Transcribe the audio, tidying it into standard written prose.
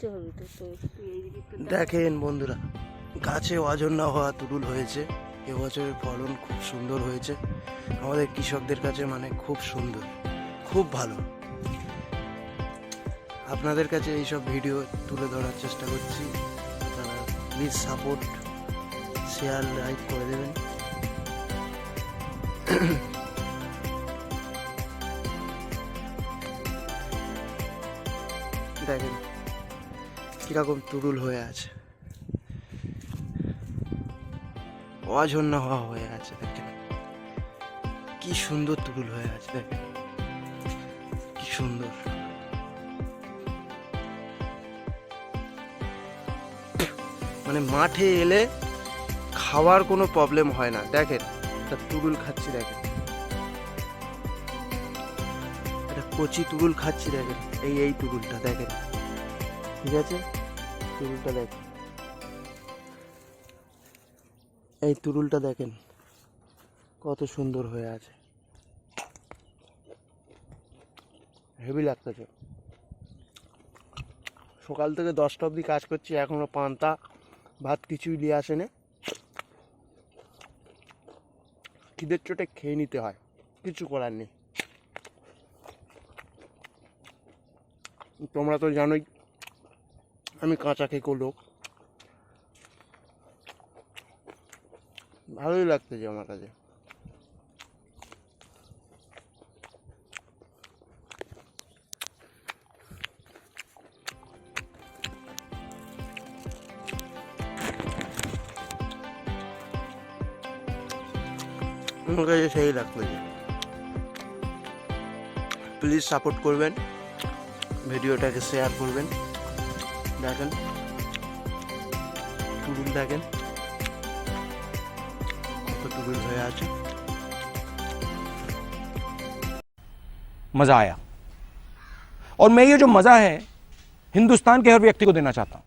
তুলতে হবে তো, তো একটু এই দিকটা দেখেন বন্ধুরা, গাছে অজন্তা হওয়া তুরুল হয়েছে। এবছরের ফলন খুব সুন্দর হয়েছে আমাদের কৃষকদের কাছে, মানে খুব সুন্দর, খুব ভালো। আপনাদের কাছে এইসব ভিডিও তুলে ধরার চেষ্টা করছি। আপনারা প্লিজ সাপোর্ট, শেয়ার, লাইক করে দেবেন। দেখেন কিরকম তুরুল হয়ে আছে, অজন্তা হওয়া হয়ে আছে। দেখেন কি সুন্দর তুরুল হয়ে আছে, দেখেন কি সুন্দর। মানে মাঠে এলে খাওয়ার কোনো প্রবলেম হয় না। দেখেন একটা তুরুল খাচ্ছি, দেখেন একটা কচি তুরুল খাচ্ছি। দেখেন এই তুরুলটা দেখেন, ঠিক আছে? তুরুলটা দেখেন, এই তুরুলটা দেখেন কত সুন্দর হয়ে আছে, হেভি লাগতেছে। সকাল থেকে 10টা অবধি কাজ করছি, এখনো পান্তা ভাত কিছুই নিয়ে আসেনি। খিদের চোটে খেয়ে নিতে হয়, কিছু করার নেই। তোমরা তো জানোই আমি কাঁচা খেকো লোক, ভালোই লাগতেছে আমার কাছে। আমার কাছে সেই লাগতেছে। প্লিজ সাপোর্ট করবেন, ভিডিওটাকে শেয়ার করবেন। দেখেন তুরুল, দেখেন কত তুরুল হয়ে আছে। मजा आया और मैं ये जो मजा है हिंदुस्तान के हर व्यक्ति को देना चाहता हूं।